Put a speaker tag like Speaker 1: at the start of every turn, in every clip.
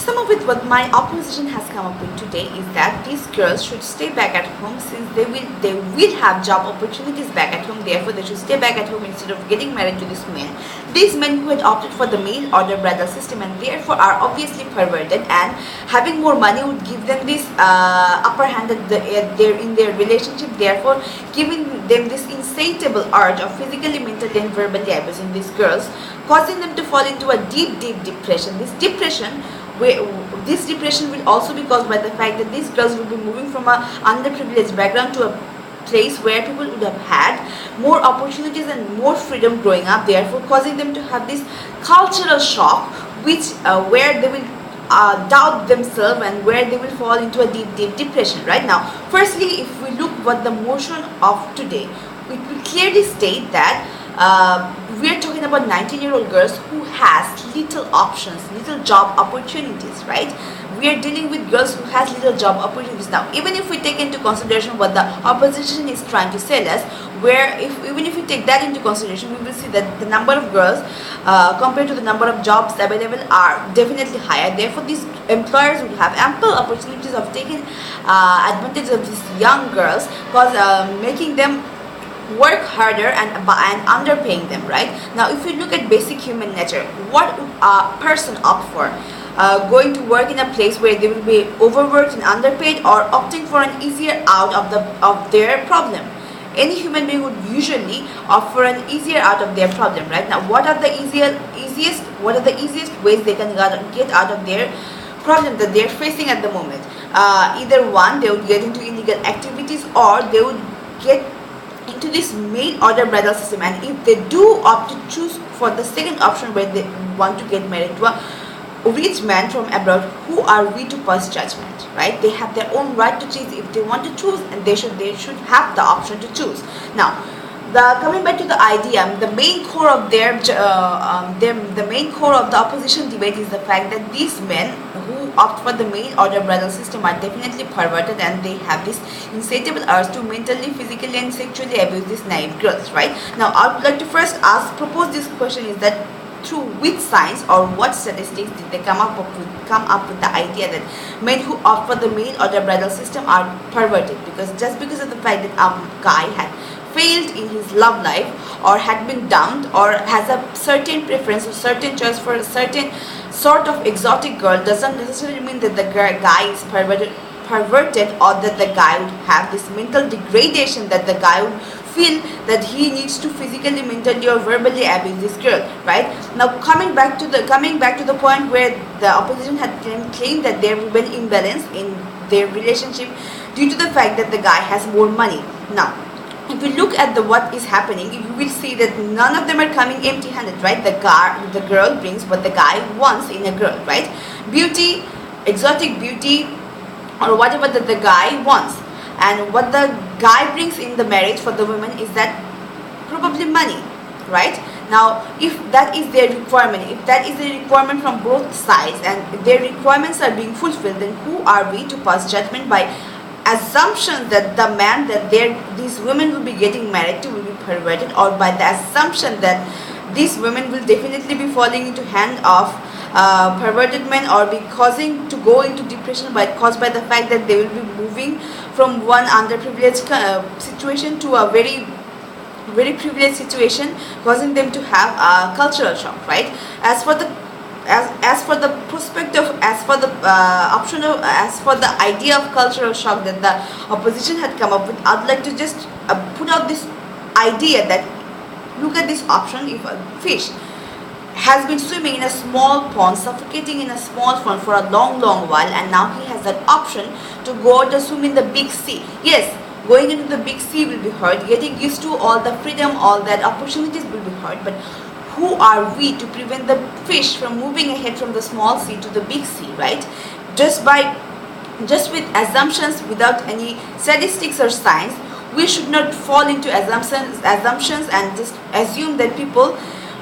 Speaker 1: sum up with what my opposition has come up with today is that these girls should stay back at home, since they will have job opportunities back at home. Therefore, they should stay back at home instead of getting married to this men. These men who had opted for the mail order bridal system and therefore are obviously perverted, and having more money would give them this upper hand in their relationship, therefore giving them this insatiable urge of physically, mentally and verbally abusing these girls, causing them to fall into a deep depression. This depression will also be caused by the fact that these girls will be moving from a underprivileged background to a place where people would have had more opportunities and more freedom growing up, therefore causing them to have this cultural shock, which where they will doubt themselves and where they will fall into a deep depression. Right now, firstly, if we look what the motion of today, it will clearly state that we are talking about 19-year-old girls who has little options, little job opportunities, right? We are dealing with girls who has little job opportunities. Now, even if we take into consideration what the opposition is trying to sell us, even if we take that into consideration, we will see that the number of girls compared to the number of jobs available are definitely higher. Therefore, these employers would have ample opportunities of taking advantage of these young girls, because making them work harder and underpaying them. Right now, if you look at basic human nature, what would a person opt for? Going to work in a place where they will be overworked and underpaid, or opting for an easier out of their problem? Any human being would usually opt for an easier out of their problem. Right now, what are the easiest ways they can get out of their problem that they are facing at the moment? Either one, they would get into illegal activities, or they would get into this mail order bridal system. And if they do opt to choose for the second option, where they want to get married to a rich man from abroad, who are we to pass judgment? Right? They have their own right to choose if they want to choose, and they should have the option to choose. Now, coming back to the idea, the main core of the main core of the opposition debate is the fact that these men who opt for the mail order bridal system are definitely perverted, and they have this insatiable urge to mentally, physically and sexually abuse these naive girls. Right now, I would like to first propose this question, is that through which science or what statistics did they come up with the idea that men who opt for the mail order bridal system are perverted? Because just because of the fact that a guy had failed in his love life, or had been dumped, or has a certain preference or certain choice for a certain sort of exotic girl, doesn't necessarily mean that the guy is perverted, or that the guy would have this mental degradation, that the guy would feel that he needs to physically, mentally or verbally abuse this girl. Right now, coming back to the point where the opposition had claimed that there will be an imbalance in their relationship due to the fact that the guy has more money. Now, if you look at what is happening, you will see that none of them are coming empty-handed. Right, the girl brings what the guy wants in a girl. Right, beauty, exotic beauty, or whatever that the guy wants. And what the guy brings in the marriage for the woman is that probably money. Right now, if that is their requirement, if that is a requirement from both sides, and their requirements are being fulfilled, then who are we to pass judgment by assumption that the man that these women will be getting married to will be perverted, or by the assumption that these women will definitely be falling into hand of perverted men, or be causing to go into depression caused by the fact that they will be moving from one underprivileged situation to a very privileged situation, causing them to have a cultural shock. Right, as for the idea of cultural shock that the opposition had come up with, I'd like to just put out this idea that, look at this option. If a fish has been swimming in a small pond, suffocating in a small pond for a long while, and now he has that option to go out and swim in the big sea. Yes, going into the big sea will be hard, getting used to all the freedom, all that opportunities will be hard, but who are we to prevent the fish from moving ahead from the small sea to the big sea? Right, just with assumptions, without any statistics or science, we should not fall into assumptions and just assume that people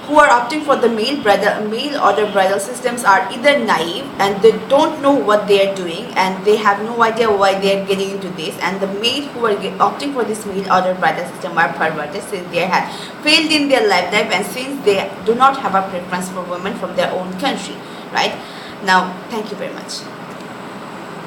Speaker 1: who are opting for the mail order bridal systems are either naive and they don't know what they are doing, and they have no idea why they are getting into this, and the male who are opting for this mail order bridal system are perverted, since they have failed in their life, and since they do not have a preference for women from their own country. Right Now, thank you very much.